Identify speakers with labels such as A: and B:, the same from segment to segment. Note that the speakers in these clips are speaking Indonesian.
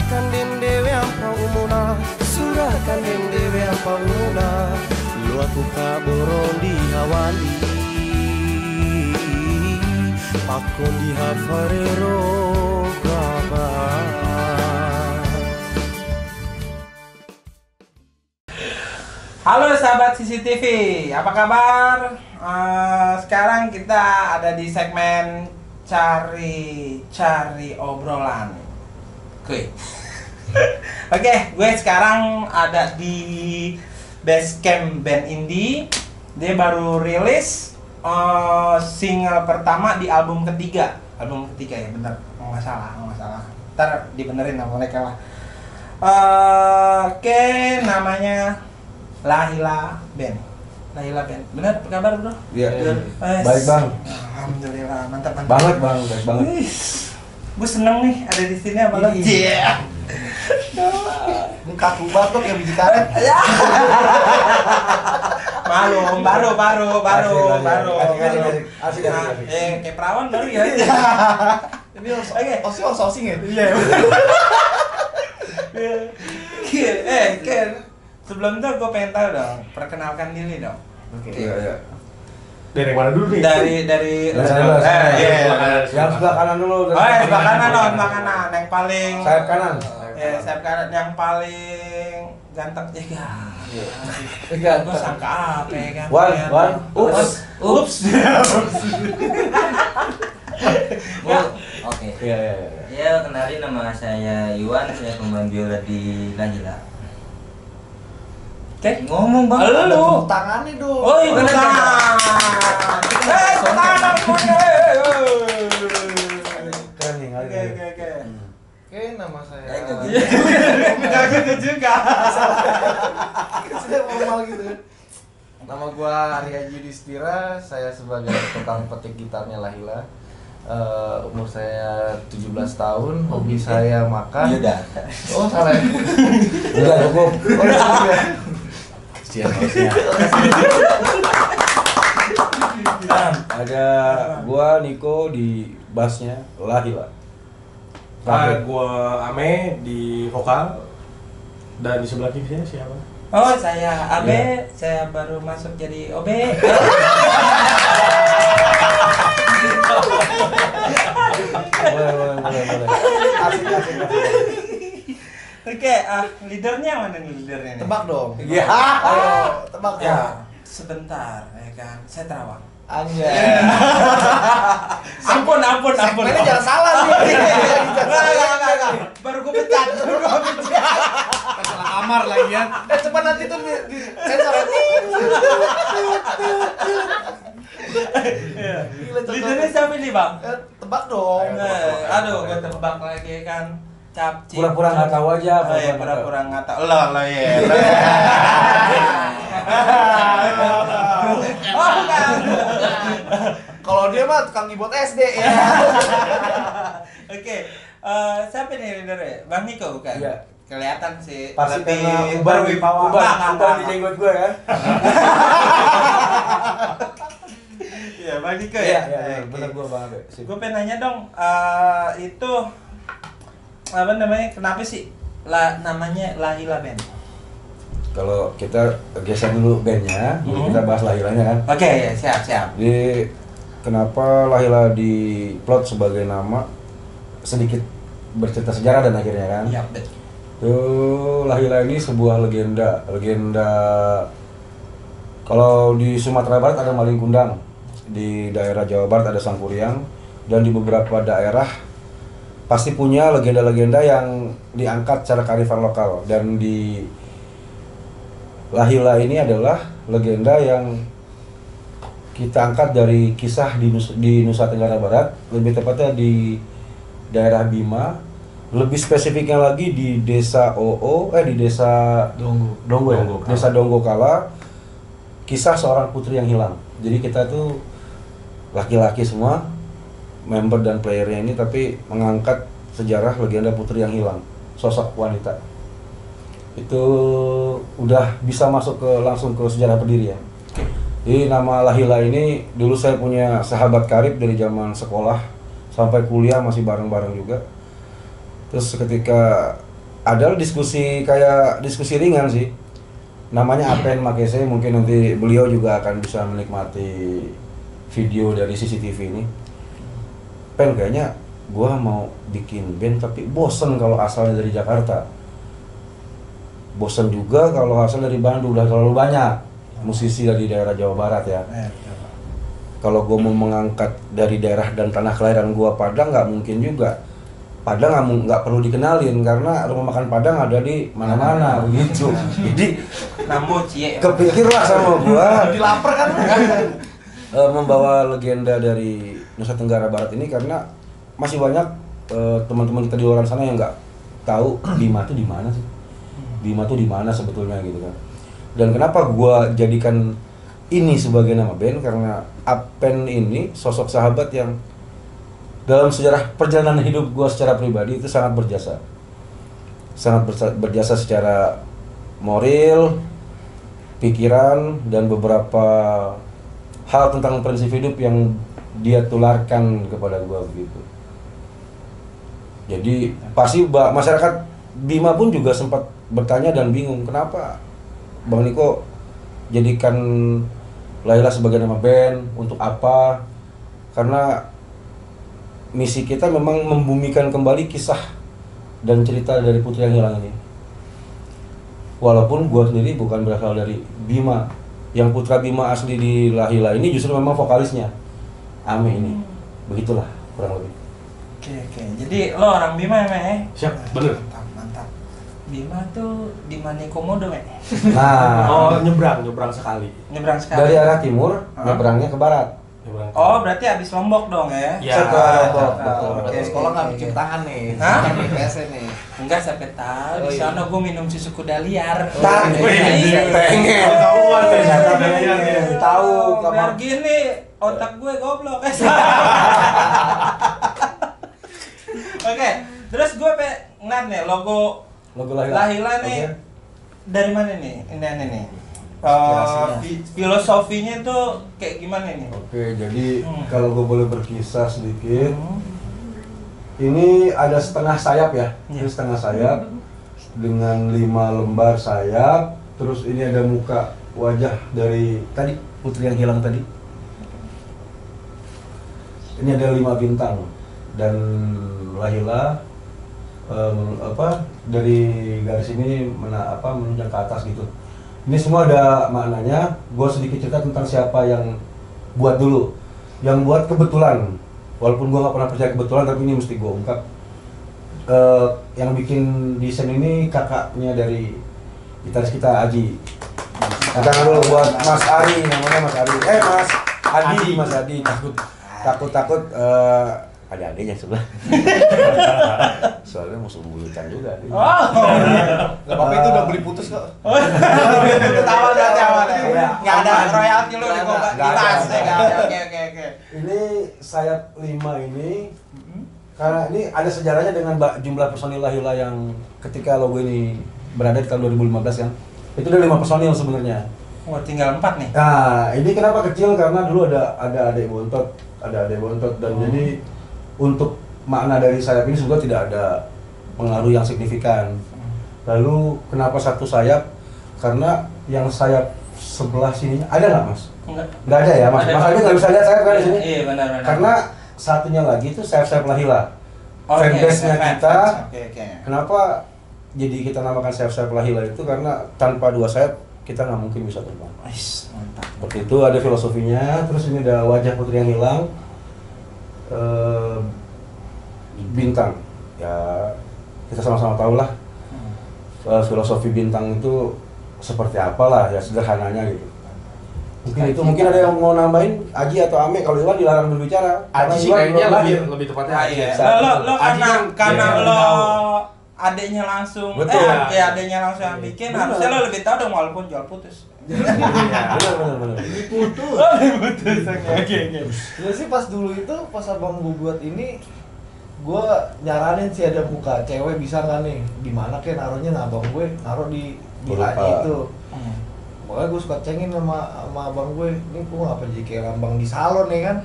A: Surahkan den dewe ampau umuna, surahkan den dewe ampau umuna. Lu aku kaboron di hawali, pakon di hafarero gaba.
B: Halo sahabat CCTV, apa kabar? Sekarang kita ada di segmen cari obrolan. Oke, gue sekarang ada di base camp band indie. Dia baru rilis single pertama di album ketiga ya, bener, nggak salah. Ntar dibenerin sama mereka lah. Oke, namanya Lahila Band. Bener, apa kabar bro?
C: Iya. Baik bang.
B: Alhamdulillah, mantap.
C: Banget bang, baik banget.
B: Gue seneng nih ada di sini sama lo. Iya.
D: Muka ku batuk ya biji karet.
B: Baru.
C: Asik.
B: Kayak perawan baru ya.
D: Ini osing ya?
B: Iya. Ken. Sebelum itu gue pengen tahu dong, perkenalkan diri dong.
D: Oke.
C: Iya.
E: Dari mana dulu nih?
B: Dari
C: Yang sebelah kanan dulu.
B: sebelah kanan. Yang paling
C: Sayap kanan.
B: sayap kanan yang paling ganteng ya.
C: Ganteng.
B: Gue sangka apa ya kan?
C: Wan.
B: Ups.
F: Oke.
C: Iya.
F: Ya, kenalin nama saya Iwan, saya pemain biola di Lahila.
B: Oke.
F: Ngomong bang.
B: Halo.
D: Tepuk tangannya dong.
B: Oh, itu tangan. Tangan punya.
C: Keren nih.
B: Oke.
D: Oke, nama saya.
B: Enggak gitu juga.
D: Sudah formal gitu. Nama gua Arya Yudhistira, saya sebagai tukang petik gitarnya Lahila. Umur saya 17 tahun, hobi saya makan.
F: Yuda.
D: Oh, salah.
C: Udah cukup.
D: Oh, cukup ya.
C: Ada gua Niko di bassnya Lahila.
E: Gua Ame di vokal dan di sebelah kiri siapa?
B: Oh, saya Abe, saya baru masuk jadi OB.
C: Boleh. Asik.
B: Oke, leadernya mana nih leadernya nih?
D: Tebak dong.
C: Iya.
D: Ayo, tebak
B: Ya,
D: dong.
B: sebentar ya kan. Saya terawang.
D: Anjay.
B: Ampun.
D: Segmennya jangan salah nih.
B: Enggak. Baru gue pecat.
D: Salah kamar lagi ya. Cepat nanti tuh di sensor.
B: Leadernya siapa nih, Bang?
D: Tebak dong.
B: Aduh, gue tebak lagi kan. Capcip.
C: Pura-pura nggak tahu aja.
B: Oh iya, pura-pura nggak tahu. Lah ya. Oh, bukan.
D: Kalau dia mah tukang keyboard SD ya.
B: Oke. Siapa nih leadernya? Bang Niko bukan?
C: Iya.
B: Kelihatan sih.
C: Pasti
B: lebih
C: karena
B: berwibawa.
C: uban di jenggot gue kan.
B: Iya, Bang Niko
C: Iya,
B: ya.
C: bener gue banget.
B: Gue pengen nanya dong, itu apa namanya? Kenapa sih namanya Lahila Band?
C: Kalau kita geser dulu bandnya, kita bahas Lahilanya kan.
B: Oke, ya, siap.
C: Jadi kenapa Lahila diplot sebagai nama, sedikit bercerita sejarah dan akhirnya kan.
B: Iya, betul.
C: Tuh, Lahila ini sebuah legenda. Kalau di Sumatera Barat ada Maling Kundang, di daerah Jawa Barat ada Sangkuriang, dan di beberapa daerah pasti punya legenda-legenda yang diangkat secara kearifan lokal. Dan di Lahila ini adalah legenda yang kita angkat dari kisah di Nusa Tenggara Barat, lebih tepatnya di daerah Bima, lebih spesifiknya lagi di desa di desa Donggo ya, desa Donggo Kala, kisah seorang putri yang hilang. Jadi kita tuh laki-laki semua, member dan playernya ini, tapi mengangkat sejarah legenda putri yang hilang, sosok wanita. Itu udah bisa masuk langsung ke sejarah berdiri ya. Jadi nama Lahila ini dulu saya punya sahabat karib dari zaman sekolah sampai kuliah masih bareng-bareng juga. Terus ketika adalah diskusi ringan sih. Namanya Apen Makese, mungkin nanti beliau juga akan bisa menikmati video dari CCTV ini. Pen, kayaknya gua mau bikin band tapi bosen kalau asalnya dari Jakarta. Bosen juga kalau asal dari Bandung, udah terlalu banyak musisi dari daerah Jawa Barat ya. Kalau gua mau mengangkat dari daerah dan tanah kelahiran gua Padang, nggak mungkin juga. Padang nggak perlu dikenalin karena rumah makan Padang ada di mana-mana begitu. Jadi kepikirlah sama gua
D: Dilapar kan?
C: membawa legenda dari Nusa Tenggara Barat ini karena masih banyak teman-teman kita di luar sana yang nggak tahu Bima tuh di mana sih. Bima tuh di mana sebetulnya gitu kan. Dan kenapa gua jadikan ini sebagai nama band karena Apen ini sosok sahabat yang dalam sejarah perjalanan hidup gue secara pribadi itu sangat berjasa. Berjasa secara moral, pikiran, dan beberapa hal tentang prinsip hidup yang dia tularkan kepada gue begitu. Jadi pasti masyarakat Bima pun juga sempat bertanya dan bingung kenapa Bang Niko jadikan Laila sebagai nama band, untuk apa? Karena misi kita memang membumikan kembali kisah dan cerita dari Putri yang Hilang ini. Walaupun gue sendiri bukan berasal dari Bima, yang putra Bima asli di Lahila ini justru memang vokalisnya Ame ini. Begitulah kurang lebih.
B: Oke. Jadi lo orang Bima ya, Me?
E: Siap, bener.
B: Mantap. Bima tuh di mana Komodo, Me?
C: Nah,
E: Oh, nyebrang sekali.
B: Nyebrang sekali.
C: dari arah timur, nyebrangnya ke barat.
E: Nyebrang.
B: Oh, berarti habis Lombok dong ya?
E: Ya.
C: Setelah Lombok,
B: Oke,
C: betul.
D: Berarti
B: oke.
D: sekolah nggak bikin tangan nih.
B: Hah?
D: Di PS nih.
B: Enggak sampai tahu
D: Oh,
B: di
D: iya.
B: sana gue minum susu kuda liar.
C: Tak,
B: Iya.
C: pengen.
E: Ketahuan deh,
C: Ternyata
E: pengen.
C: pengen. Tahu
B: Biar
C: kamar.
B: gini otak gue goblok. Oke, terus gue ngeliat nih logo
C: Logo Lahila.
B: Lahila nih.
C: Oke.
B: Dari mana nih? Ini nih.
D: Inspirasinya.
B: Filosofinya tuh kayak gimana nih?
C: Oke, jadi
B: Hmm.
C: kalau gue boleh berkisah sedikit,
B: Hmm.
C: ini ada setengah sayap ya,
B: Iya.
C: ini setengah sayap dengan 5 lembar sayap, terus ini ada muka wajah dari tadi Putri yang Hilang tadi. Ini ada 5 bintang dan Lahila dari garis ini menunjuk ke atas gitu. Ini semua ada maknanya. Gue sedikit cerita tentang siapa yang buat dulu. Yang buat kebetulan, walaupun gue nggak pernah percaya kebetulan, tapi ini mesti gue ungkap. Yang bikin desain ini kakaknya dari gitaris kita, Aji. Tangan dulu buat Mas Ari, namanya Mas Ari. Mas Adi. Takut ada adanya sebelah. Soalnya musuh bulutan juga.
B: Oh.
D: Gak apa-apa itu udah beli putus kok.
B: Ketawa berarti awal ya.
C: Iya.
B: Nggak ada royalti lu di
D: Nggak ada.
B: dibahas
C: Nggak
B: ya.
C: ada.
B: Oke.
C: Ini sayap 5 ini karena ini ada sejarahnya dengan jumlah personil Lahila yang ketika logo ini berada di tahun 2015 kan. Itu ada 5 personil sebenarnya.
B: Oh, tinggal 4 nih.
C: Nah, ini kenapa kecil karena dulu ada adik bontot, dan jadi untuk makna dari sayap ini sebenarnya tidak ada pengaruh yang signifikan. Lalu kenapa satu sayap? Karena yang sayap sebelah sini ada nggak, Mas? Nggak ada ya, Mas.
B: Ada.
C: Mas Adi nggak bisa lihat sayap kan di sini?
B: Iya, benar.
C: Karena satunya lagi itu sayap-sayap Lahila.
B: Oke,
C: Fanbase-nya
B: fans.
C: kita.
B: Oke.
C: Kenapa jadi kita namakan sayap-sayap Lahila itu karena tanpa 2 sayap kita nggak mungkin bisa terbang.
B: Wis, mantap.
C: Seperti itu ada filosofinya. Terus ini ada wajah Putri yang Hilang. Bintang. Ya kita sama-sama tahu lah filosofi bintang itu seperti apalah ya, sederhananya gitu. Mungkin ada yang mau nambahin, Aji atau Ame. Kalau Iwan dilarang berbicara.
E: Aji sih
C: Karena Iwan
E: kayaknya
C: belum
E: lebih tepatnya
B: Nah,
E: Aji
B: iya.
E: ya.
B: Lo
E: Aji
B: karena
E: kan
B: lo
E: tahu.
B: adeknya langsung,
C: Betul.
B: adeknya langsung yang bikin,
C: Benar.
B: harusnya lo lebih tahu dong walaupun jual putus.
C: benar.
D: Putus.
B: Putus, oke.
D: Ya sih pas dulu itu pas abang gue buat ini, gue nyaranin sih ada muka cewek bisa nggak nih? Di mana kayak naruhnya? Nah abang gue naruh di
C: Lupa.
D: A-nya itu. Makanya gue suka cengin sama abang gue, ini gue ngapa jadi kayak lambang di salon ya kan?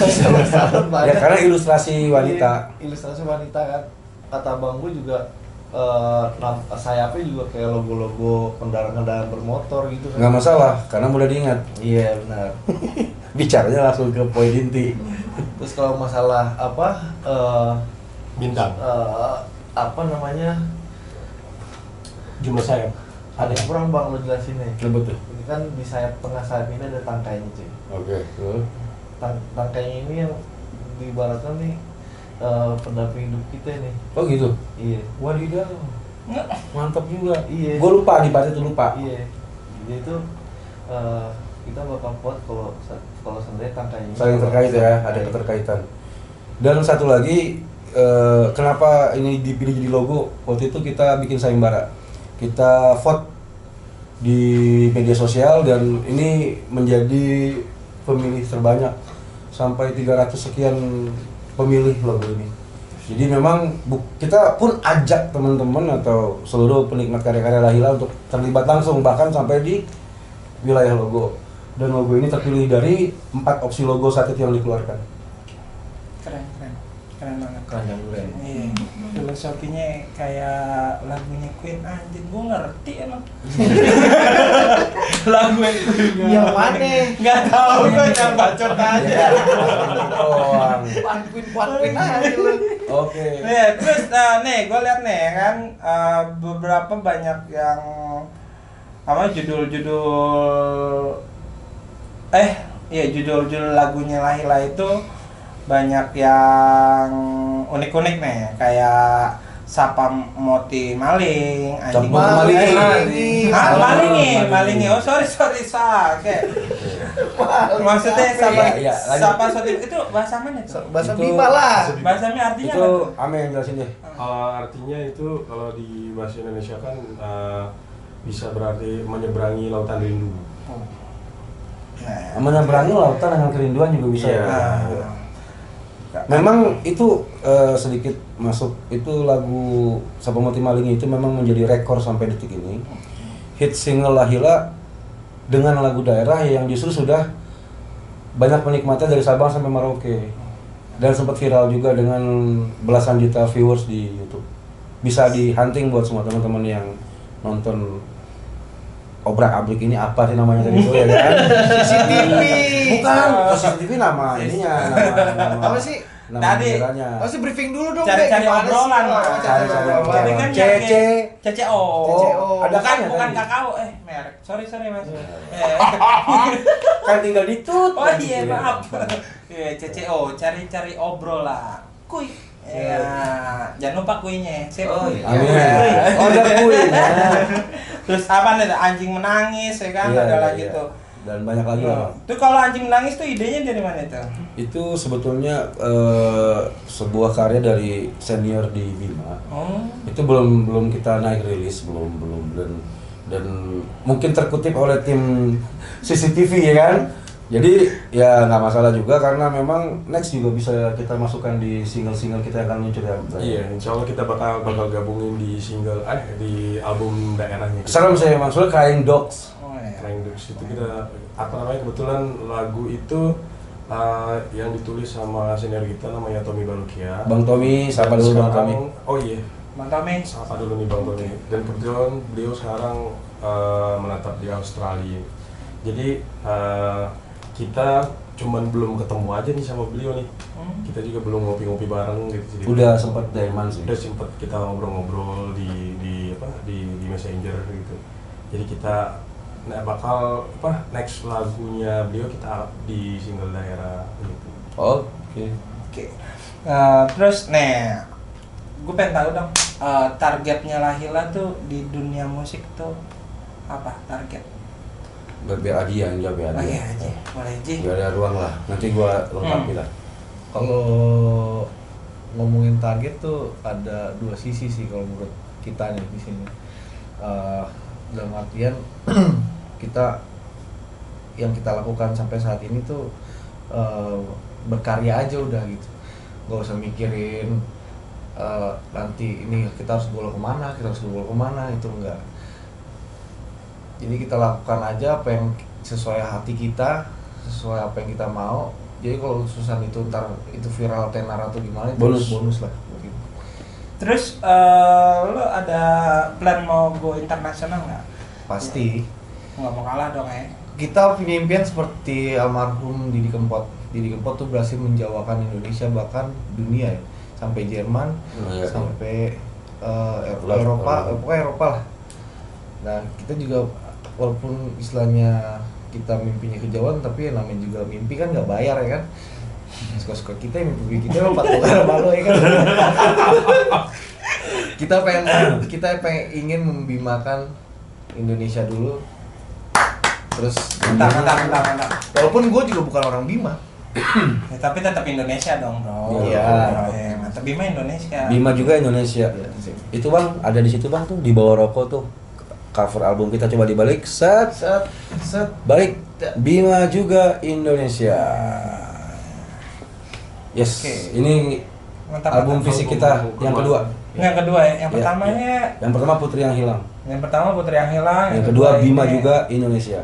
D: Salon
C: Ya karena ilustrasi wanita.
D: Iya, ilustrasi wanita kan. Kata abang gue juga sayapnya juga kayak logo-logo kendaraan-kendaraan bermotor gitu kan.
C: Nggak masalah, karena mudah diingat.
D: Iya benar.
C: Bicaranya langsung ke poin inti.
D: Terus kalau masalah
E: Bintang.
D: apa namanya,
E: Jumlah sayap.
D: ada yang kurang bang lo jelasinnya.
C: Betul tuh.
D: Ini kan di sayap tengah sayap ini ada tangkainya cuy.
C: Oke. Tuh.
D: Tangkainya ini yang diibaratkan nih pendamping hidup kita nih.
C: Oh gitu.
D: Iya.
C: Wadidaw. Mantap juga.
D: Iya.
C: Gue lupa dibaca tuh lupa.
D: Iya. Jadi itu kita bakal kuat kalau sebenarnya tangkainya ini
C: Saling terkait ya, ada keterkaitan. Dan satu lagi, kenapa ini dipilih jadi logo? Waktu itu kita bikin sayembara, kita vote di media sosial dan ini menjadi pemilih terbanyak, sampai 300 sekian pemilih logo ini. Jadi memang kita pun ajak teman-teman atau seluruh penikmat karya-karya Lahila untuk terlibat langsung, bahkan sampai di wilayah logo. Dan logo ini terpilih dari 4 opsi logo saat itu yang dikeluarkan.
B: Keren banget.
D: keranjang durian.
B: Iya, filosofinya kayak lagunya Queen, anjir gue ngerti emang. Lagu
D: Yang mana?
B: Nggak tahu, gue yang bacot aja.
C: Doang.
D: Panquin aja lu.
C: Oke.
B: Nih, terus nih gue liat nih kan beberapa banyak yang apa judul-judul judul-judul lagunya Lahila itu banyak yang unik-unik nih, kayak Sapa Moti Maling, anjing
C: Sapa Maling.
B: Malingi. Oh sorry kayak maksudnya
C: Iya,
B: Sapa Soti itu bahasa mana tuh?
D: Bahasa
C: Itu-
D: Bima lah.
B: Bahasa artinya apa
C: Itu
B: tuh?
C: Ame yang jelasin deh.
E: Artinya itu kalau di bahasa Indonesia kan bisa berarti menyeberangi lautan rindu.
B: Nah,
C: Menyeberangi lautan dengan kerinduan juga bisa.
E: Iya.
C: Ya. Memang itu sedikit masuk, itu lagu Sapa Moti Maling itu memang menjadi rekor sampai detik ini. Hit single Lahila dengan lagu daerah yang justru sudah banyak penikmatnya dari Sabang sampai Merauke. Dan sempat viral juga dengan belasan juta viewers di YouTube. Bisa di hunting buat semua teman-teman yang nonton obrak-abrik ini, apa sih namanya tadi itu ya kan?
D: CCTV.
C: Bukan, CCTV nama ininya, nama
D: Apa sih?
C: nama
B: Tadi-
C: negaranya.
D: Harus briefing dulu dong.
B: Cari-cari
D: Bek. Gimana sih?
B: obrolan,
D: Oh,
B: Mas.
D: cari-cari obrolan.
B: Tapi kan
C: CC.
B: CCO.
D: CCO.
C: Ada
B: Bukan
C: kan
B: bukan
C: tadi?
B: kakao, merek. Sorry Mas.
C: Kan tinggal ditut.
B: Oh iya, maaf. Iya, CCO, cari-cari obrolan. Kuy. Ya, jangan lupa kuinya.
F: Oh, iya.
C: Amin.
B: Iya.
C: Oh, ada kuih.
B: Terus apa nih? Anjing menangis ya kan,
C: Iya,
B: ada
C: iya,
B: lagi
C: iya.
B: tuh.
C: Dan banyak lagi lah.
B: Tuh kalau anjing menangis tuh idenya dari mana tuh?
C: Itu sebetulnya sebuah karya dari senior di Bima.
B: Oh.
C: Itu belum kita naik rilis, belum dan mungkin terkutip oleh tim CCTV ya kan. Jadi ya nggak masalah juga karena memang next juga bisa kita masukkan di single-single kita yang akan muncul ya.
E: Iya, insya Allah kita bakal gabungin di single, di album daerahnya.
C: Serem saya maksudnya Crying Dogs.
B: Oh iya.
E: Crying Dogs itu kita kebetulan lagu itu yang ditulis sama senior kita namanya Tommy Balukia.
C: Bang Tommy, siapa dulu Bang Tommy?
E: Oh iya,
B: Bang Tommy.
E: sapa dulu nih Bang Tommy. Dan kebetulan beliau sekarang menetap di Australia. Jadi kita cuman belum ketemu aja nih sama beliau nih. Kita juga belum ngopi-ngopi bareng gitu. Jadi
C: Udah sempat Diamond sih.
E: udah sempet kita ngobrol-ngobrol di Messenger gitu. Jadi kita bakal next lagunya beliau kita up di single daerah gitu.
C: Oke.
B: Oke. Terus nih, gue pengen tahu dong targetnya Lahila tuh di dunia musik tuh apa target?
C: Biar Aji yang jawab ya.
B: Oh iya aja, boleh Ji.
C: Biar ada ruang lah. Nanti gua lengkapi lah.
D: Kalau ngomongin target tuh ada dua sisi sih kalau menurut kita nih di sini. Dalam artian yang kita lakukan sampai saat ini tuh berkarya aja udah gitu. Gak usah mikirin nanti ini kita harus bola kemana, itu enggak. Jadi kita lakukan aja apa yang sesuai hati kita, sesuai apa yang kita mau. Jadi kalau urusan itu ntar itu viral tenar atau gimana itu
C: Bonus.
D: bonus lah gitu.
B: Terus lo ada plan mau go internasional nggak?
D: Pasti.
B: Nggak mau kalah dong ya.
D: Kita punya impian seperti almarhum Didi Kempot. Didi Kempot tuh berhasil menjauhkan Indonesia bahkan dunia ya. Sampai Jerman, sampai Eropa, pokoknya Eropa lah. Nah, kita juga walaupun istilahnya kita mimpinya kejauhan, tapi yang namanya juga mimpi kan nggak bayar ya kan. Suka-suka kita, mimpi kita empat malu ya kan. kita pengen ingin membimakan Indonesia dulu. Terus
B: Mantap.
D: walaupun gue juga bukan orang Bima.
B: Ya, tapi tetap Indonesia dong, bro.
D: Iya.
B: Mantap, Bima Indonesia.
C: Bima juga Indonesia. Itu bang, ada di situ bang tuh di bawah rokok tuh cover album kita, coba dibalik, set balik, Bima juga Indonesia. Yes,
B: Oke.
C: ini
B: Mantap,
C: album
B: mantap.
C: fisik kita yang kedua.
B: Yang kedua ya, yang
C: Ya,
B: pertamanya
C: Yang pertama Putri yang Hilang,
B: yang pertama Putri yang Hilang,
C: yang kedua Bima
B: ini.
C: juga Indonesia.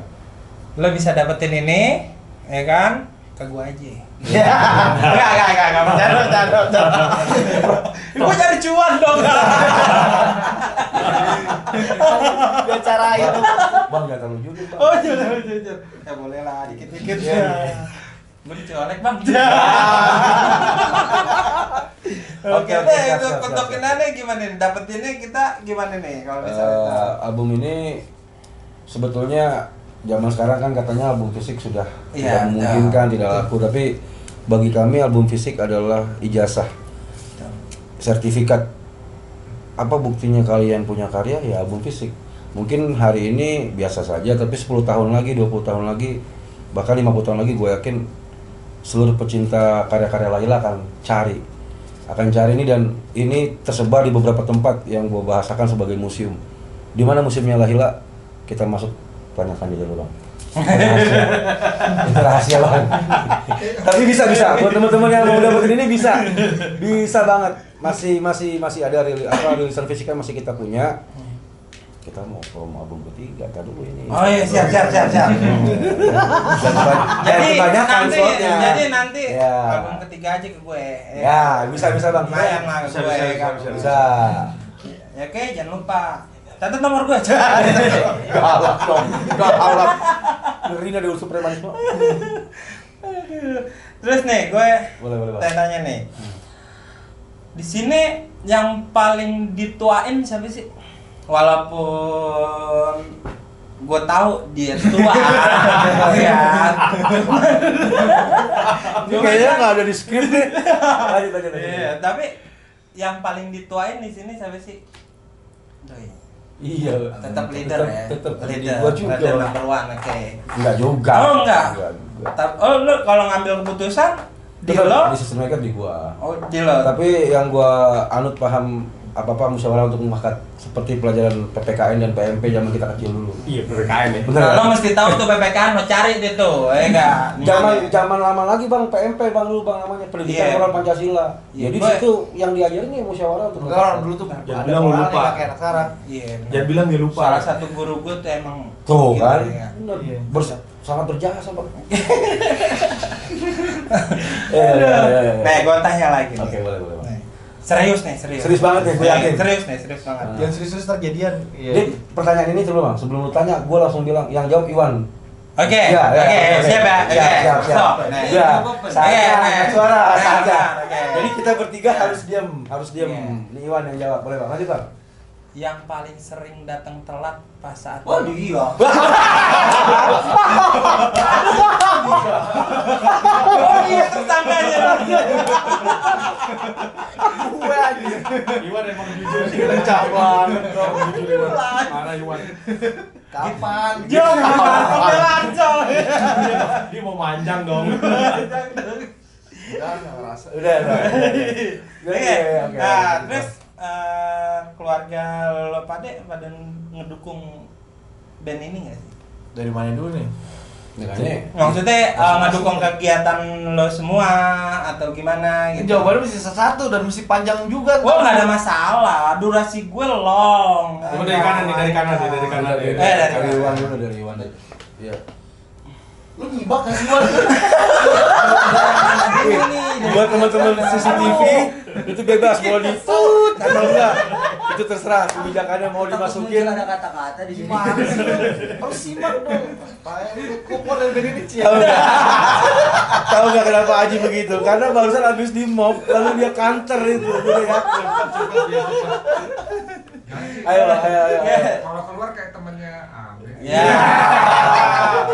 B: Lo bisa dapetin ini, ya kan? Ke gua aja. Enggak, bercanda. Gua cari cuan dong.
D: Gak cara itu.
C: Bang gak terlalu juga bang.
B: Oh, jujur. Ya boleh lah, dikit-dikit ya. Gua dicolek, Bang. Oke,
C: siap.
B: untuk kenanya gimana nih? Dapetinnya kita gimana nih kalau misalnya?
C: Album ini sebetulnya zaman sekarang kan katanya album fisik sudah
B: Iya,
C: tidak memungkinkan, tidak laku, tapi bagi kami album fisik adalah ijazah, sertifikat. Apa buktinya kalian punya karya? Ya album fisik. Mungkin hari ini biasa saja, tapi 10 tahun lagi, 20 tahun lagi, bahkan 50 tahun lagi gue yakin seluruh pecinta karya-karya Laila akan cari ini, dan ini tersebar di beberapa tempat yang gue bahasakan sebagai museum. Di mana museumnya Laila? Kita masuk, tanyakan aja dulu bang. Itu rahasia bang. Tapi bisa buat teman-teman yang mau dapetin ini bisa banget. Masih ada rilisan fisik kan masih kita punya. Kita mau promo album ketiga, kan dulu ini.
B: Oh iya, siap. Jadi nanti
C: Ya.
B: album ketiga aja ke gue.
C: Ya, bisa bang.
B: Lumayan lah ke gue. Kan.
C: Bisa.
B: Ya oke, jangan lupa catat nomor gue aja.
C: Galak dong. Ngeri nih ada supremanisme.
B: Terus nih, gue
C: Boleh bang.
B: tanya nih. Di sini yang paling dituain siapa sih? Walaupun gue tahu dia tua, ya.
C: Kayaknya nggak ada di skrip nih. Lanjut.
B: Iya, tapi yang paling dituain di sini siapa sih? Doi.
C: Iya.
B: Tetap leader ya.
C: Tetap
B: leader.
C: Gua juga.
B: Leader number one, oke.
C: Enggak juga.
B: Oh, enggak.
C: Juga.
B: Oh, lu kalau ngambil keputusan di
C: Tetap
B: lo?
C: di sistem mereka di gua.
B: Oh, di lo.
C: Tapi yang gua anut paham apa-apa musyawarah untuk memakat, seperti pelajaran PPKN dan PMP zaman kita kecil dulu.
E: Iya, PPKN ya.
C: Bener.
B: Nah, lo mesti tahu tuh PPKN, lo cari deh tuh, ya enggak?
C: Zaman lama lagi bang, PMP bang dulu bang namanya, pendidikan
B: Iya.
C: moral Pancasila.
B: Iya,
C: Jadi
B: gue-
C: situ yang diajarin ya musyawarah untuk
D: Enggak, orang dulu tuh
E: Jangan
D: ada
E: bilang lu
D: moralnya
E: lupa.
D: nggak kayak sekarang.
B: Iya. bener.
E: Jangan bilang dia lupa.
B: Salah satu guru gue tuh emang
C: tuh
B: gitu,
C: kan.
B: ya.
C: Bener.
D: Iya.
C: Sangat berjasa bang.
B: Nah, gue tanya lagi. nih.
C: Oke, boleh bang.
B: Nih. Serius nih, serius.
C: Serius banget nih, gue yakin.
B: Serius banget.
C: Nah.
D: Yang serius terjadian. Iya.
C: Jadi pertanyaan ini dulu bang, sebelum lu tanya, gue langsung bilang yang jawab Iwan.
B: Oke,
C: Ya, ya,
B: oke,
C: oke.
B: siap ya.
C: Siap,
B: Oke,
C: siap.
B: stop. Nah,
C: Ya,
B: Oke,
C: saya
B: nah.
C: angkat suara
B: Nah,
C: saja.
B: oke.
C: Jadi kita bertiga harus diam.
B: Iya.
C: Ini Iwan yang jawab, boleh bang? Lanjut bang.
B: Yang paling sering datang telat pas saat
D: Waduh, iya.
B: Oh iya, tetangganya.
D: Gue aja.
E: Iwan emang jujur sih.
D: Kencang banget.
E: Emang jujur Iwan. Mana Iwan?
D: Kapan?
B: Oke, lancol.
E: Dia mau manjang dong.
D: Udah, nggak ngerasa.
C: Udah.
B: Oke. Nah, terus keluarga lo pada ngedukung band ini nggak sih?
D: Dari mana dulu nih?
B: Maksudnya ngedukung kegiatan lo semua atau gimana gitu?
D: Jawabannya mesti satu dan mesti panjang juga.
B: Gue nggak ada masalah, durasi gue long.
E: Coba dari kanan nih, dari kanan nih.
B: dari
C: Iwan dulu, dari Iwan deh. Iya.
D: Lu nyibak kan semua.
C: Buat teman-teman CCTV itu bebas mau ditut atau enggak. Itu terserah kebijakannya mau dimasukin.
F: Ada kata-kata di sini.
D: Harus simak dong. Kayak kupon dan benedict ya.
C: Tahu nggak kenapa Aji begitu? Karena barusan habis di mob lalu dia counter itu. Jadi yakin. Ayo.
G: Kalau keluar kayak temennya Abe.
B: Ya.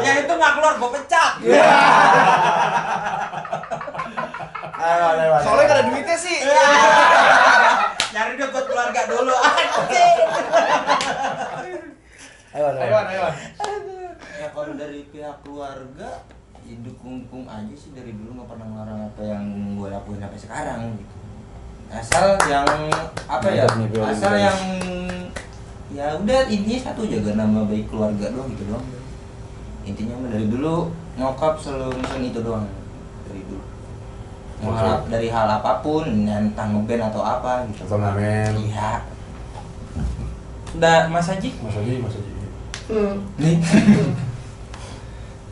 B: Ya itu nggak keluar, gua pecat.
C: Ayo.
D: Soalnya gak ada duitnya sih.
B: Nyari dia buat keluarga dulu. Anjing.
C: Ayo.
F: Ya kalau dari pihak keluarga ya dukung aja sih, dari dulu nggak pernah ngelarang apa yang gue lakuin sampai sekarang gitu. Asal yang apa ya? Asal yang ya udah intinya satu, jaga nama baik keluarga doang gitu doang. Intinya mah dari dulu nyokap selalu mesen itu doang dari dulu. Dari hal apapun, entah ngeband atau apa gitu.
C: Atau ngamen.
F: Iya.
B: Udah Mas Haji?
E: Mas Haji.
B: Nih.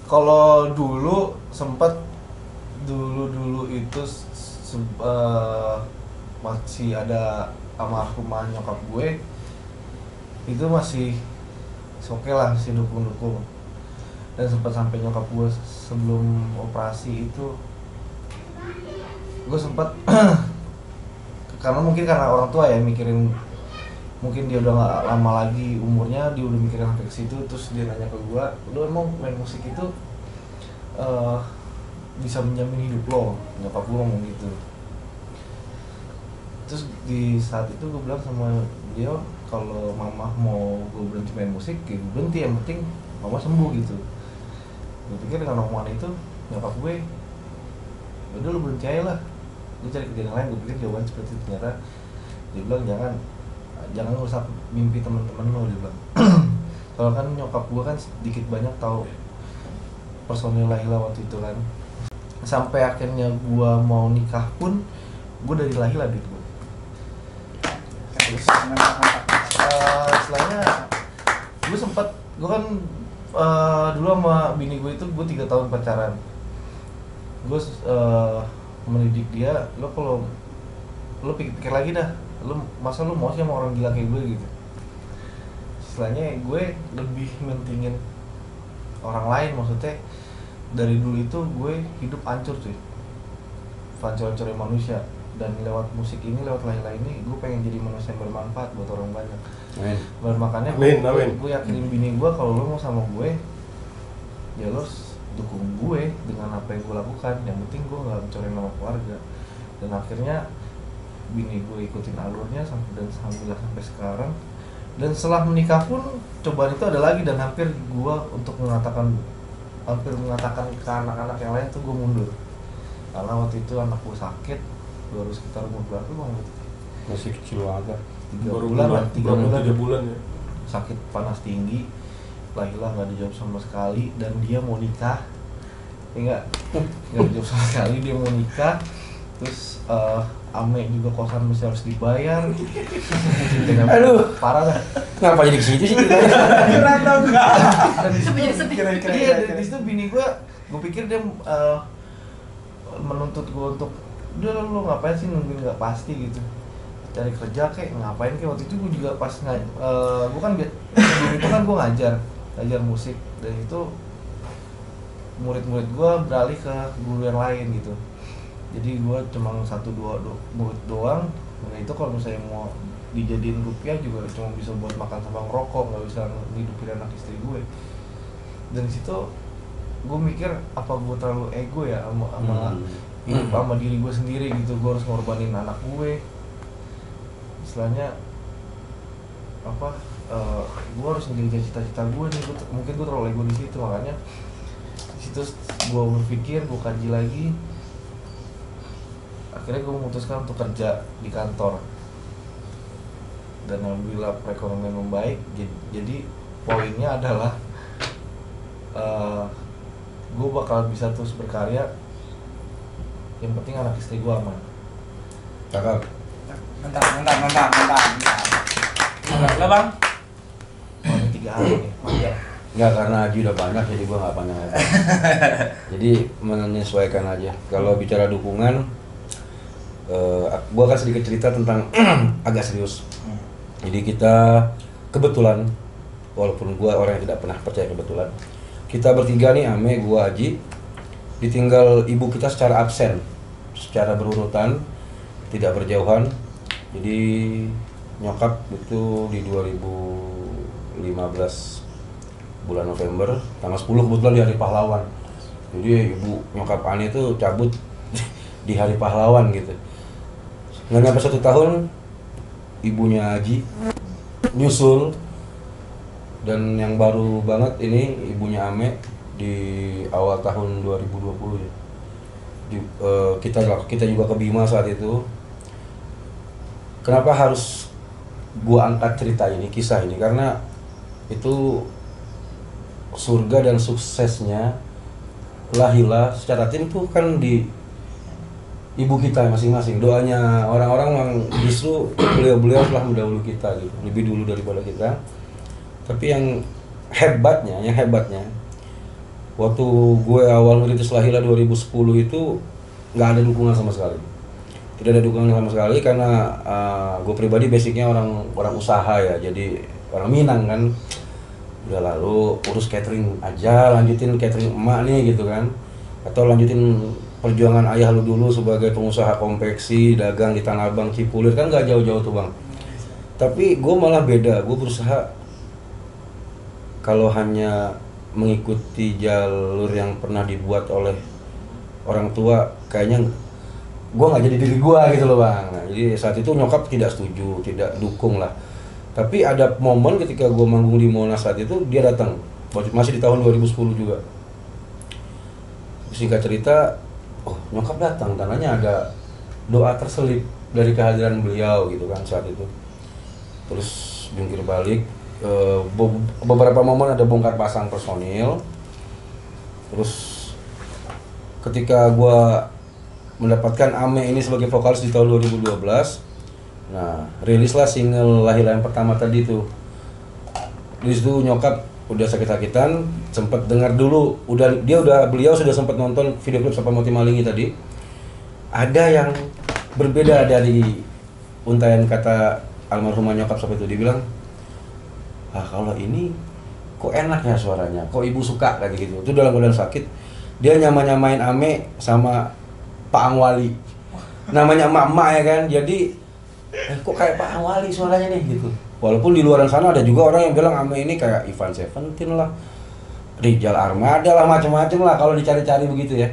D: Kalau dulu sempet dulu itu masih ada almarhumah nyokap gue, itu masih oke lah, masih dukung. Dan sempat sampai nyokap gue sebelum operasi itu, gue sempat karena orang tua ya mikirin, mungkin dia udah nggak lama lagi umurnya, dia udah mikirin sampai ke situ, terus dia nanya ke gue, lu emang main musik itu bisa menjamin hidup lo? Nyokap gue ngomong gitu. Terus di saat itu gue bilang sama dia, kalau mama mau gue berhenti main musik, ya gue berhenti, yang penting mama sembuh gitu. Gue pikir dengan omongan itu nyokap gue, udah lu berhenti aja lah, lu cari kerjaan lain. Gue pikir jawaban seperti itu, ternyata dia bilang jangan rusak mimpi teman-teman lo, dia bilang. Soalnya kan nyokap gue kan sedikit banyak tahu personil Lahila waktu itu kan. Sampai akhirnya gue mau nikah pun gue dari Lahila gitu. Terus setelahnya gue kan dulu sama bini gue itu gue 3 tahun pacaran. Gue mendidik dia, lo kalau lo pikir lagi dah, masa lo mau sih sama orang gila kayak gue gitu. Setelahnya gue lebih mentingin orang lain, maksudnya dari dulu itu gue hidup hancur cuy, hancur-hancurnya manusia, dan lewat musik ini, lewat Lahila ini, gue pengen jadi manusia yang bermanfaat buat orang banyak.
C: Amin.
D: Dan makanya gue yakinin bini gue, kalau lo mau sama gue ya lo dukung gue dengan apa yang gue lakukan, yang penting gue nggak mencoreng nama keluarga. Dan akhirnya bini gue ikutin alurnya dan alhamdulillah sampai sekarang. Dan setelah menikah pun cobaan itu ada lagi, dan hampir gue untuk mengatakan ke anak-anak yang lain tuh gue mundur, karena waktu itu anak gue sakit, baru sekitar umur berapa bang?
C: Masih kecil banget.
D: 3
E: bulan ya.
D: Sakit panas tinggi, Lahila nggak dijawab sama sekali, dan dia mau nikah, nggak dijawab sama sekali, dia mau nikah, terus Ame juga kosan masih harus dibayar.
C: Aduh,
D: parah dah.
C: Kenapa jadi ke situ sih?
B: Kira dong enggak.
D: Iya, dari situ bini gue pikir dia menuntut gue untuk udah lu ngapain sih nungguin nggak pasti gitu, cari kerja kayak ngapain kayak. Waktu itu gue juga pas gue kan sebelum itu kan gue ngajar musik, dan itu murid-murid gue beralih ke guru yang lain gitu. Jadi gue cuma 1-2 murid doang. Nah itu kalau misalnya mau dijadiin rupiah juga cuma bisa buat makan sama ngerokok, nggak bisa ngidupin anak istri gue. Dan situ gue mikir, apa gue terlalu ego ya sama diri gue sendiri gitu. Gue harus ngorbanin anak gue. Istilahnya apa? Gue harus ngejar cita-cita gue nih. Mungkin gue terlalu ego di situ, makanya di situ gue berpikir, gue kaji lagi. Akhirnya gue memutuskan untuk kerja di kantor, dan alhamdulillah perekonomian membaik. Jadi poinnya adalah gue bakal bisa terus berkarya, yang penting anak istri gue aman.
C: Cakep.
B: Mantap. Lo bang?
D: Ini 3 hari nih, mantap.
C: Nggak, karena Aji udah banyak jadi gua nggak panjang lebar. Jadi menyesuaikan aja. Kalau bicara dukungan, gua akan sedikit cerita tentang agak serius. Jadi kita kebetulan, walaupun gua orang yang tidak pernah percaya kebetulan, kita bertiga nih, Ame, gua, Aji, ditinggal ibu kita secara absen, secara berurutan, tidak berjauhan. Jadi nyokap itu di 2015 bulan November, tanggal 10 kebetulan di Hari Pahlawan. Jadi ibu nyokap Ani itu cabut di Hari Pahlawan gitu. Nggak nyampe 1 tahun, ibunya Aji nyusul. Dan yang baru banget ini ibunya Ame di awal tahun 2020 ya. Kita juga ke Bima saat itu. Kenapa harus gua angkat cerita ini, kisah ini? Karena itu surga dan suksesnya Lahila secara tim tuh kan di ibu kita masing-masing. Doanya orang-orang memang justru beliau-beliau telah mendahului kita gitu, lebih dulu daripada kita. Tapi yang hebatnya waktu gue awal ngerintis Lahila 2010 itu nggak ada dukungan sama sekali. Tidak ada dukungan sama sekali karena gue pribadi basicnya orang usaha ya, jadi orang Minang kan. Udah lalu urus catering aja, lanjutin catering emak nih gitu kan, atau lanjutin perjuangan ayah lu dulu sebagai pengusaha konveksi, dagang di Tanah Abang, Cipulir, kan gak jauh-jauh tuh bang. Tapi gue malah beda, gue berusaha kalau hanya mengikuti jalur yang pernah dibuat oleh orang tua, kayaknya gue gak jadi diri gue gitu loh bang. Nah, jadi saat itu nyokap tidak setuju, tidak dukung lah. Tapi ada momen ketika gue manggung di Monas saat itu, dia datang, masih di tahun 2010 juga. Singkat cerita, oh nyokap datang, tandanya ada doa terselip dari kehadiran beliau gitu kan saat itu. Terus jungkir balik, beberapa momen ada bongkar pasang personil. Terus ketika gue mendapatkan Ame ini sebagai vokalis di tahun 2012, nah, rilislah single Lahila yang pertama tadi tuh. Di situ nyokap udah sakit-sakitan, sempat dengar dulu, beliau sudah sempat nonton video klip Sapa Moti Malingi tadi. Ada yang berbeda dari untaian kata almarhumah nyokap sampai itu, dibilang, kalau ini kok enak ya suaranya, kok ibu suka kayak gitu. Itu dalam keadaan sakit, dia nyamain Ame sama Pak Angwali. Namanya emak-emak ya kan, jadi kok kayak Pak Angwali suaranya nih gitu. Walaupun di luar sana ada juga orang yang bilang Ame ini kayak Ivan Seventeen lah, Rijal Armada lah, macam-macam lah kalau dicari-cari begitu ya.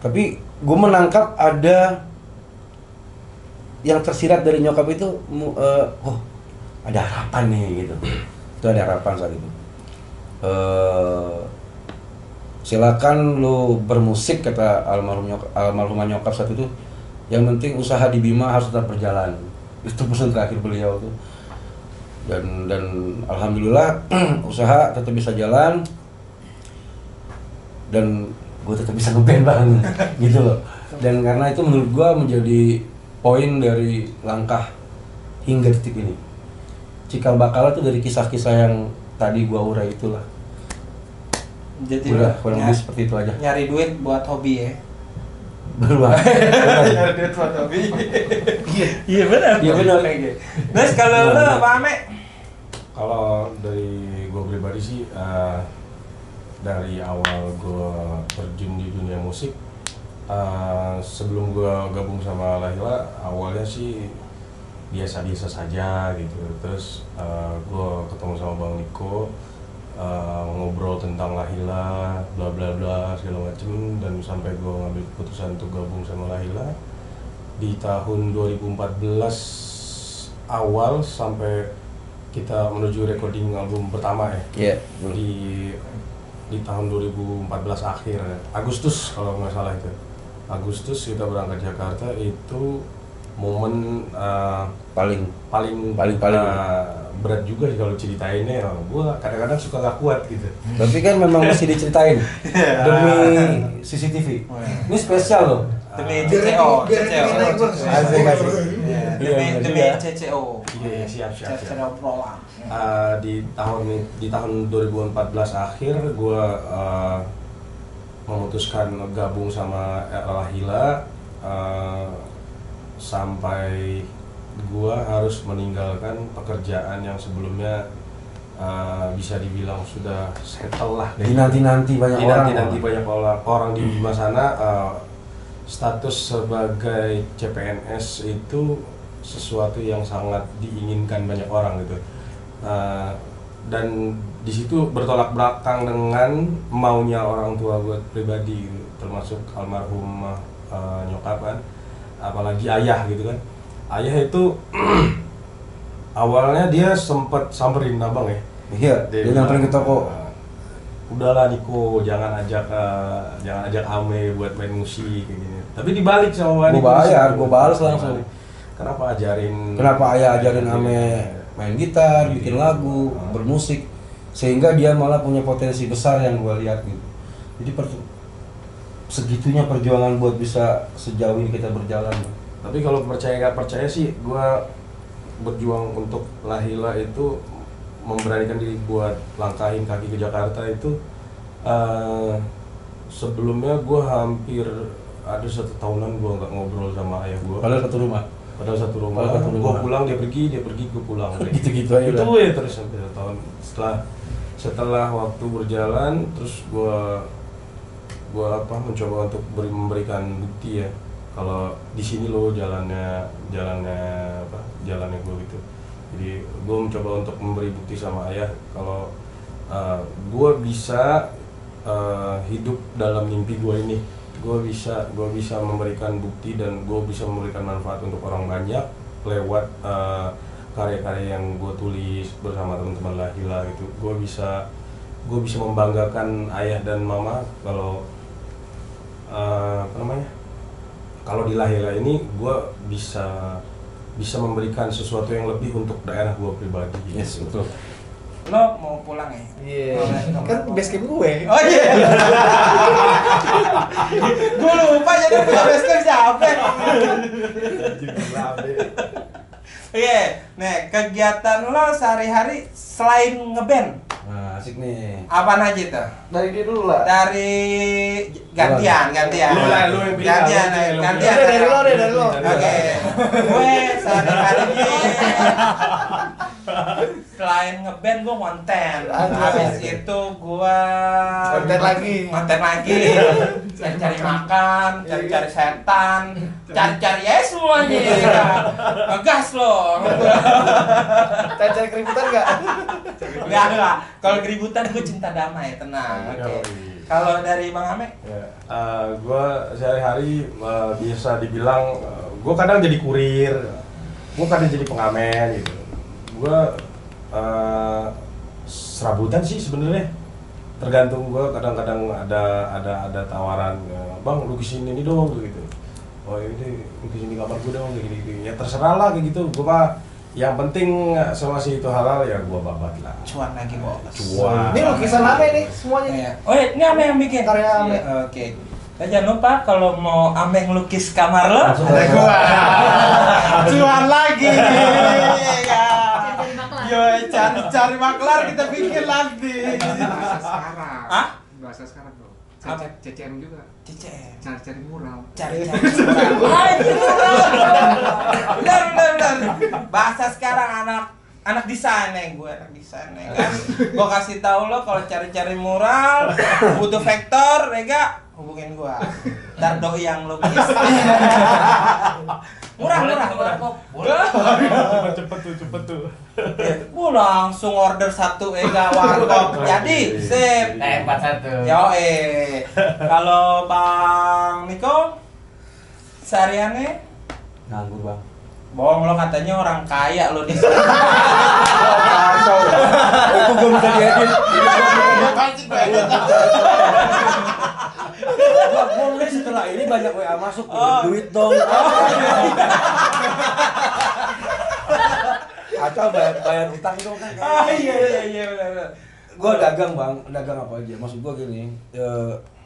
C: Tapi gue menangkap ada yang tersirat dari nyokap itu, oh ada harapan nih gitu. Itu ada harapan saat itu. Silakan lu bermusik, kata almarhumah nyokap saat itu. Yang penting usaha di Bima harus tetap berjalan. Itu pesan terakhir beliau tuh. Dan alhamdulillah usaha tetap bisa jalan. Dan gue tetap bisa ngeband bang, gitu loh. Dan karena itu menurut gue menjadi poin dari langkah hingga detik ini. Cikal bakal itu dari kisah-kisah yang tadi gue urai itulah.
B: Jadi
C: udah kurang lebih seperti itu aja.
B: Nyari duit buat hobi ya.
C: Nyari
B: duit buat hobi. Iya benar.
C: Iya benar.
B: Terus kalau lo Pak Ame?
E: Kalau dari gue pribadi sih, dari awal gue terjun di dunia musik, sebelum gue gabung sama Lahila, awalnya sih biasa-biasa saja gitu. Terus gue ketemu sama Bang Niko, ngobrol tentang Lahila, bla bla bla segala macem, dan sampai gue ngambil keputusan untuk gabung sama Lahila di tahun 2014 awal sampai kita menuju recording album pertama ya. Di tahun 2014 akhir, Agustus kalau nggak salah itu. Agustus kita berangkat Jakarta, itu momen paling berat juga sih kalau ceritainnya. Gua kadang-kadang suka nggak kuat gitu.
C: Tapi kan memang mesti diceritain demi CCTV. Ini spesial loh.
B: Demi CCO.
C: Asik.
B: Demi CCO.
E: Iya, siap.
B: Cari obrolan.
E: Di tahun 2014 akhir gue memutuskan gabung sama Al-Hilal sampai gue harus meninggalkan pekerjaan yang sebelumnya bisa dibilang sudah settle lah.
C: Nanti banyak
E: orang di Bima sana. Status sebagai CPNS itu sesuatu yang sangat diinginkan banyak orang gitu. Dan di situ bertolak belakang dengan maunya orang tua gue pribadi gitu, termasuk almarhum nyokap kan, apalagi ayah gitu kan. Ayah itu awalnya dia sempet samperin abang ya.
C: Iya, dia nyamperin ke toko.
E: Udahlah Niko, jangan ajak Ame buat main musik kayak gini. Tapi dibalik sama Niko.
C: Gue balas langsung.
E: Kenapa
C: ayah ajarin Ame main gitar, bikin lagu, bermusik, sehingga dia malah punya potensi besar yang gue lihat gitu. Jadi segitunya perjuangan buat bisa sejauh ini kita berjalan.
E: Tapi kalau percaya nggak percaya sih, gue berjuang untuk Lahila itu memberanikan diri buat langkahin kaki ke Jakarta itu sebelumnya gue hampir ada 1 tahunan gue nggak ngobrol sama ayah gue.
C: Padahal satu rumah.
E: Gue pulang dia pergi gue pulang.
C: Gitu aja.
E: Itu ya terus sampai 1 tahun. Setelah waktu berjalan terus gue mencoba untuk memberikan bukti ya kalau di sini lo jalannya gue gitu. Jadi gue mencoba untuk memberi bukti sama ayah kalau gue bisa hidup dalam mimpi gue ini. Gue bisa memberikan bukti dan gue bisa memberikan manfaat untuk orang banyak lewat karya-karya yang gue tulis bersama teman-teman Lahila gitu. Gue bisa membanggakan ayah dan mama kalau kalau di Lahila ini gue bisa memberikan sesuatu yang lebih untuk daerah gue pribadi.
C: Yes, betul.
B: Lo mau pulang ya?
D: Iya. Kan base camp gue.
B: Oh iya. Gue lupa jadi punya base camp siapa. Iya, nih kegiatan lo sehari-hari selain ngeband.
C: Nah, asik nih.
B: Apaan aja tuh?
D: Dari dia dulu lah.
B: Dari gantian.
E: Lu yang pilih.
B: Gantian.
D: Dari lo.
B: Oke. Gue sehari-hari selain ngeband gue konten. Habis itu gue konten lagi. Cari makan, cari setan, cari ya semuanya. Ngegas lo.
D: Cari keributan enggak?
B: Enggak. Kalau keributan gue cinta damai, tenang. Oke. Kalau dari Bang Ame?
E: Gue sehari-hari bisa dibilang gue kadang jadi kurir, gue kadang jadi pengamen gitu. Gue serabutan sih sebenarnya. Tergantung gue kadang-kadang ada tawaran, bang lu kesini ini dong gitu. Oh ini lu kesini kamar gue dong kayak gitu. Ya terserah lah kayak gitu. Gue mah yang penting selama itu halal ya gue babat lah.
B: Cuan lagi bos.
E: Cuan.
D: Ini lukisan Ame nih semuanya.
B: Iya. Oh iya, ini Ame yang bikin.
D: Karya Ame.
B: Oke. Dan jangan lupa kalau mau Ame ngelukis kamar lo,
C: ada gua.
B: Cuan lagi. Ya. Yo, cari maklar kita bikin nanti.
G: Bahasa sekarang.
B: Hah?
G: Bahasa sekarang bro.
B: Apa?
G: CCM juga.
B: CCM.
G: Cari mural.
B: Cari benar. Bahasa sekarang anak desain gue anak desain ya kan. Gue kasih tahu lo kalau cari mural butuh vektor, Rega hubungin gue. Ntar doi yang lukis. Murah.
E: Cepet tuh.
B: Gue langsung order 1 Ega warkop. Jadi sip.
F: 41.
B: Kalau Bang Niko sehariannya
C: Nganggur bang.
B: bohong, lo katanya orang kaya lo di sini.
C: Kacau. Itu gue bisa diedit. Gue ngeliat setelah ini banyak WA masuk. Duit dong. Atau bayar utang dong kan.
B: Iya benar.
C: Gue dagang bang, dagang apa aja. Maksud gue gini,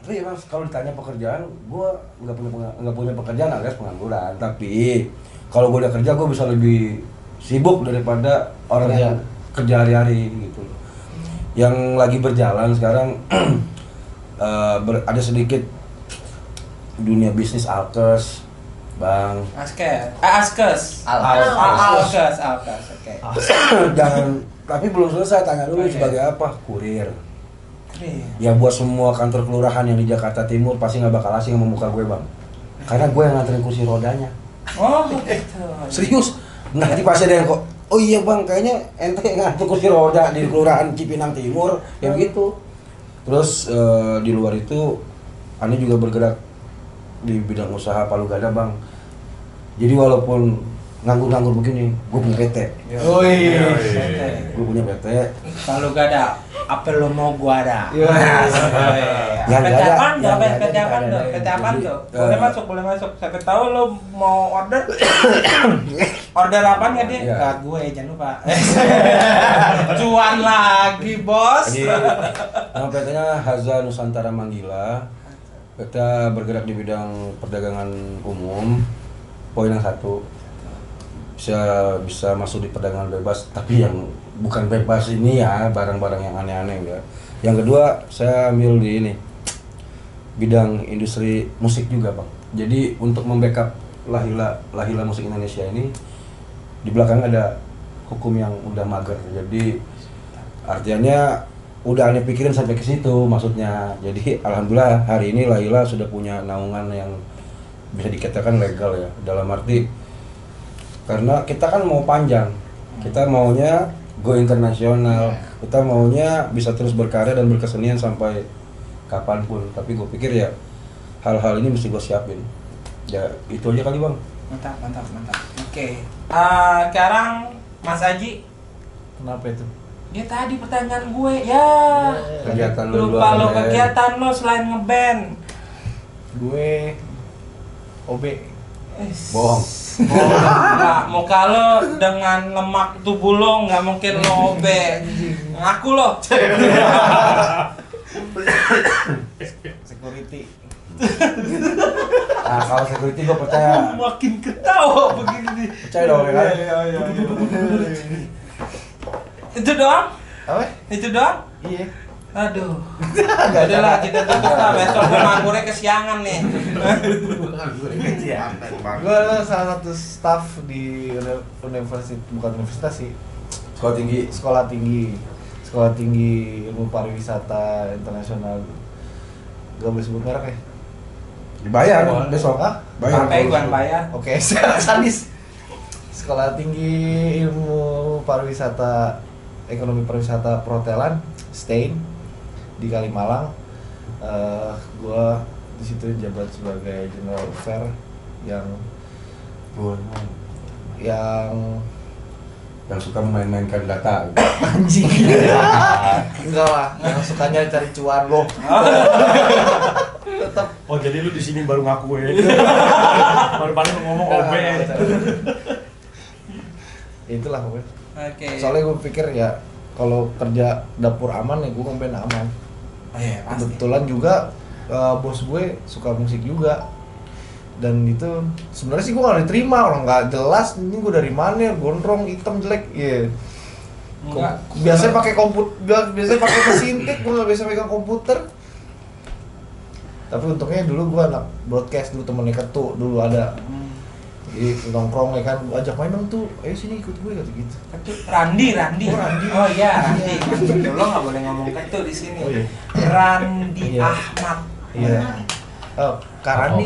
C: tapi emang kalau ditanya pekerjaan, gue nggak punya pekerjaan alias pengangguran. Tapi kalau gue udah kerja, gue bisa lebih sibuk daripada orang yang kerja hari-hari gitu. Yang lagi berjalan sekarang ada sedikit dunia bisnis alkes, Bang.
B: Askes. Oke.
C: Jangan, tapi belum selesai, tanya dulu sebagai apa? Kurir. Ya buat semua kantor kelurahan yang di Jakarta Timur pasti nggak bakal asing sama muka gue, Bang. Karena gue yang nganterin kursi rodanya.
B: Oh, gitu.
C: Serius. Nanti pasti ada yang kok, oh iya Bang, kayaknya ente nganter kursi roda di kelurahan Cipinang Timur, ya begitu. Terus di luar itu, Ane juga bergerak di bidang usaha palu gada, Bang. Jadi walaupun nganggur-nganggur begini, gue punya PT. Gue punya PT.
B: Kalau gak ada, apa lo mau gua ada?
C: Yang
B: PT
C: gak ada,
B: apaan tuh?
C: yang gak ada,
B: PT apaan
C: yang
B: tuh?
C: gak ada.
B: PT apaan
C: Jadi,
B: tuh? Boleh masuk. Siapa tahu lo mau order? Order apaan ya dia?
C: Iya.
B: Ke gue, jangan lupa. Cuan lagi, Bos.
C: Jadi nama PT-nya Haza Nusantara Manggila. Kita bergerak di bidang perdagangan umum. Poin yang satu, bisa masuk di perdagangan bebas, tapi yang bukan bebas ini ya, barang-barang yang aneh-aneh ya. Yang kedua, saya ambil di ini bidang industri musik juga, Bang. Jadi untuk membackup lahila musik Indonesia ini, di belakang ada hukum yang udah mager. Jadi artinya udah aneh pikirin sampai ke situ maksudnya. Jadi alhamdulillah hari ini lahila sudah punya naungan yang bisa dikatakan legal ya, dalam arti karena kita kan mau panjang, kita maunya go internasional, kita maunya bisa terus berkarya dan berkesenian sampai kapanpun. Tapi gue pikir ya hal-hal ini mesti gue siapin. Ya itu aja kali, Bang.
B: Mantap. Oke. Sekarang Mas Aji.
D: Kenapa itu?
B: Dia tadi pertanyaan gue, ya.
C: Kegiatan lu
B: lupa
C: luar
B: lo
C: band.
B: kegiatan lo selain ngeband.
D: Gue OB.
C: Bohong.
B: Nah, muka lo dengan lemak tubuh lo nggak mungkin lo OB. Ngaku lo.
D: Security.
C: Nah kalau security gue percaya.
B: Makin ketawa begini.
C: Percaya dong ya kan?
B: Itu doang?
D: Apa?
B: Itu doang?
D: Iya.
B: Aduh. Udah lah kita tutup lah, besok gue manggurnya kesiangan nih.
D: Gue adalah salah satu staff di universitas, bukan universitas sih,
C: Sekolah tinggi.
D: sekolah tinggi ilmu pariwisata internasional. Gak boleh sebut merek ya?
C: Dibayar besok.
D: Hah?
C: Bayar.
B: Sampai gue bayar.
D: Oke, sadis. Sekolah tinggi ilmu pariwisata, ekonomi pariwisata perhotelan, STAIN di Kalimalang. Gua di situ jabat sebagai general affair yang
C: suka memain-mainkan data.
D: anjing. Enggak lah, yang sukanya cari cuan lo. Tetap.
E: Oh jadi lu di sini baru ngaku ya? Baru ngomong OB.
D: Itulah pokoknya.
B: Oke.
D: Soalnya gue pikir ya kalau kerja dapur aman ya gue ngeband aman.
B: Oh iya, pasti.
D: Kebetulan juga bos gue suka musik juga, dan itu sebenarnya sih gue gak diterima, orang nggak jelas ini gue dari mana, gondrong, hitam, jelek, iya.
B: Enggak.
D: Biasanya pakai biasanya pakai mesin tik, gue nggak biasa pegang komputer. Tapi untungnya dulu gue anak broadcast, dulu temennya Ketu dulu ada. Jadi nongkrong ya kan, ajak main dong tuh, ayo sini ikut gue gitu.
B: Randi.
D: Oh, Randi.
B: Oh iya, Randi. Lo nggak boleh ngomong Ketu di sini.
D: Oh, iya.
B: Randi
D: Iya.
B: Ahmad.
D: Iya. Oh, Kak Randi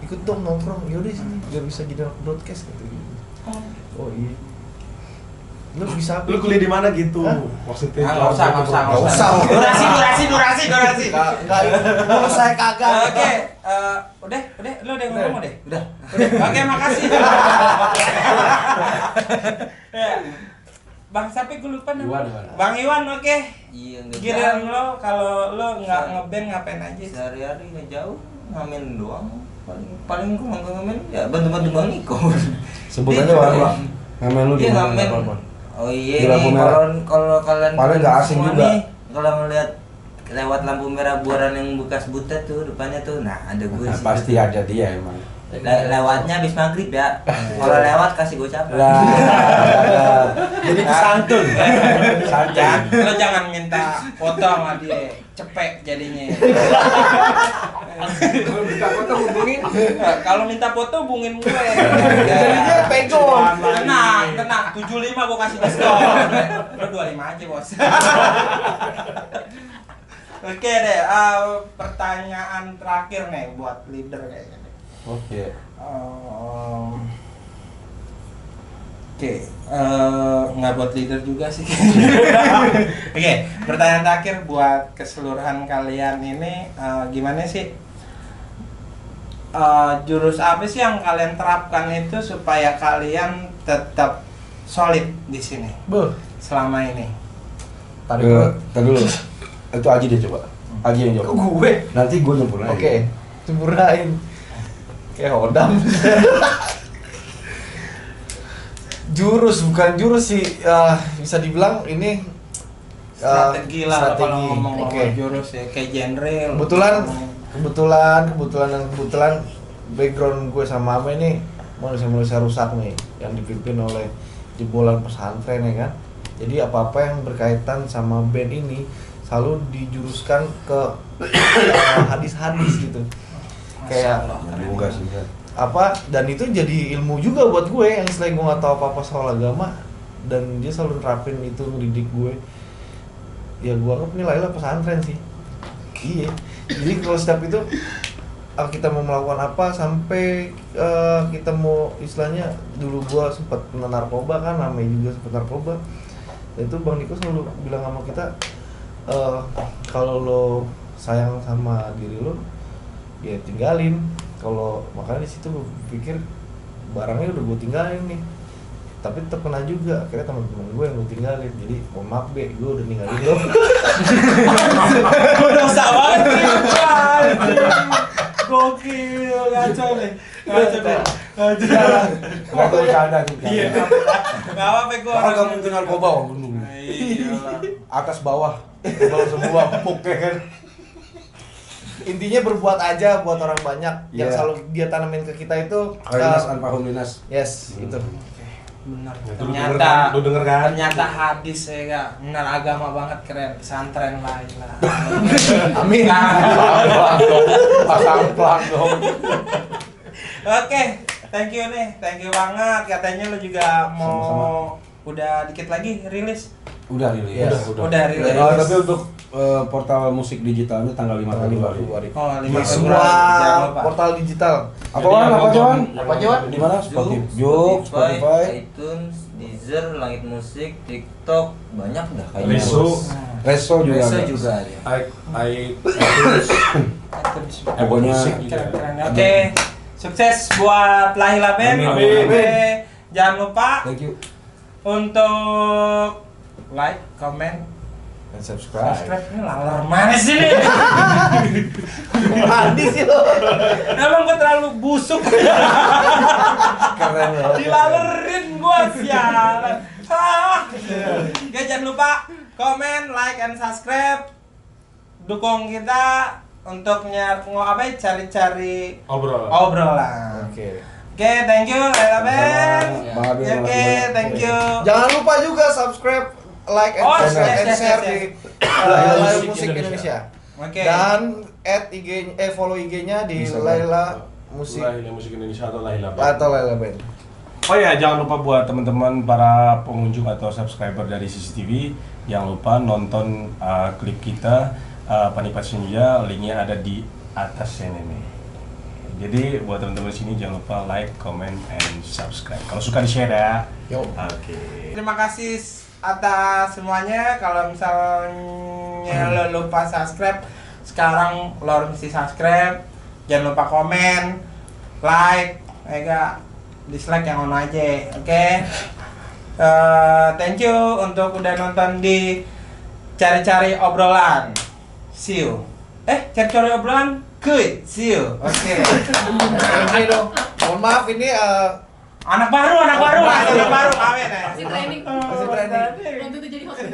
D: ikut dong nongkrong, yaudah sini biar bisa jadi anak broadcast gitu. Oh iya. Lu bisa
E: Lu kuliah di mana gitu?
D: Hah?
E: Maksudnya?
B: Nggak usah. Durasi.
D: Kalau saya kagak.
B: Oke, udah, lo udah ngomong deh. Udah. Oke, makasih. Ya. Bang siapa gue lupa namanya?
C: Iwan.
B: Bang Iwan, oke.
F: Iya, nggak
B: Giliran
F: jauh.
B: lo kalau lo nggak ngeband ngapain aja?
F: Sehari-hari nggak jauh, ngamen doang. Paling gue ngamen ya bantu-bantu Bang Niko.
C: Sebutannya
F: Dia
C: apa?
F: juga.
C: Ngamen lu di
F: Iya,
C: mana?
F: ngamen.
C: Apa-apa?
F: Oh iya
C: Di lampu
F: nih,
C: merah.
F: kalau kalian
C: Paling nggak asing
F: semua
C: juga.
F: nih, kalau ngeliat lewat lampu merah buaran yang bekas butet tuh depannya tuh, nah ada gue
C: Nah,
F: sih.
C: pasti ada dia emang.
F: Lewatnya habis maghrib ya. Kalau lewat kasih gocap.
C: Jadi santun.
B: Lo jangan minta foto sama dia, cepek jadinya.
G: Kalau minta foto hubungin.
B: Kalau minta foto hubungin gue.
D: Jadinya pegong.
B: Tenang, 75 gue kasih diskon. Lo 25 aja bos. Oke deh, pertanyaan terakhir nih buat leader kayaknya.
C: Oke.
B: Nggak buat leader juga sih. Oke, pertanyaan terakhir buat keseluruhan kalian ini, gimana sih? Jurus apa sih yang kalian terapkan itu supaya kalian tetap solid di sini selama ini?
C: Tadi dulu. Itu Aji deh coba. Aji yang jawab.
D: Gue.
C: Nanti gue nyempurnain.
D: Oke. Sempurnain. Kayak hodam. Jurus bukan jurus sih, bisa dibilang ini
B: Strategi lah kalau ngomong
D: Oke.
B: jurus ya, kayak genre.
D: Kebetulan background gue sama Ame ini manusia rusak nih yang dipimpin oleh jebolan pesantren ya kan. Jadi apa-apa yang berkaitan sama band ini selalu dijuruskan ke hadis-hadis gitu. Kayak dan itu jadi ilmu juga buat gue yang selain gue nggak tahu apa-apa soal agama, dan dia selalu nerapin itu, ngedidik gue. Ya gue anggap ini Laila pesantren sih. Iya. Jadi kalau setiap itu kita mau melakukan apa sampai kita mau istilahnya, dulu gue sempat kena narkoba kan, namanya juga sempat narkoba. Dan itu Bang Niko selalu bilang sama kita, kalau lo sayang sama diri lo, ya tinggalin. Kalau makanya di situ gue pikir barangnya udah gue tinggalin nih, tapi tetap kena juga. Akhirnya teman-teman gue yang gue tinggalin. Jadi maaf be, gue udah ninggalin lo.
B: Gue dosa banget nih. Gokil, ngaco nih.
C: Nggak bercanda juga.
B: Iya. Nggak apa-apa gue
C: Kalau nggak mungkin narkoba orang gunung. Atas bawah, kalau semua empuk ya kan.
D: Intinya berbuat aja buat orang banyak. Yang
C: Iya.
D: selalu dia tanamin ke kita itu
C: Awareness tanpa holiness.
D: yes, itu.
B: Benar.
E: Itu lu denger kan?
B: Ternyata hadis ya kak. Benar, agama banget, keren. Pesantren lain lah.
D: Amin.
C: Pasang pelang dong.
B: Oke, thank you nih, thank you banget. Katanya lu juga mau
C: Sama-sama.
B: udah dikit lagi rilis.
C: Udah rilis.
D: Yes.
B: Udah rilis.
C: Tapi untuk portal musik digitalnya tanggal 5 Februari.
B: Oh, 5
D: Di
B: Februari.
D: semua
B: Jangan lupa.
D: portal digital.
C: Apa Wan? Apa Wan?
D: Apa aja, Wan?
C: Di mana? Spotify.
F: iTunes, Deezer, Langit Musik, TikTok, banyak dah kayaknya.
C: Reso juga.
F: Reso
C: ada.
F: juga ada.
C: Pokoknya
B: Keren-keren. Oke, sukses buat Lahila Band.
C: Amin.
B: Oke, jangan lupa
C: thank you.
B: untuk like, comment,
D: Dan subscribe.
B: ini laler mana sih nih?
D: Mandi sih lo.
B: Emang gue terlalu busuk.
D: Keren lo.
B: Dilalerin gue, sialan. Oke, jangan lupa komen, like, and subscribe. Dukung kita untuk cari-cari obrolan.
D: Oke.
B: Oke, thank you, Laila Ben.
C: Bang Abi,
B: Oke,
C: makasih banyak.
B: thank you.
D: Jangan lupa juga subscribe, like, and
B: Oh,
D: share,
B: yes,
D: share
B: yes.
D: di
C: Laila
D: Laila
C: Musik
D: Musik Indonesia.
B: Oke.
D: Dan follow IG-nya di
C: Bisa,
D: Laila Musik
E: Lahila Musik Indonesia atau Lahila Band.
D: atau Laila Band.
E: Oh ya, jangan lupa buat teman-teman para pengunjung atau subscriber dari CCTV, jangan lupa nonton klip kita Panipat Senja, linknya ada di atas ini. Jadi buat teman-teman sini jangan lupa like, comment, and subscribe. Kalau suka di-share ya.
D: Yo.
E: Oke.
B: Terima kasih atas semuanya. Kalau misalnya lo lupa subscribe, sekarang lo mesti subscribe. Jangan lupa komen, like, dislike yang on aja. Oke. Thank you untuk udah nonton di Cari-Cari Obrolan. See you. Cari-Cari Obrolan. Good. See you. Oke.
D: Ini dong. Mohon maaf ini
B: Anak baru. Amin ya.
H: Masih training.
D: masih training.
H: Belum tentu jadi host.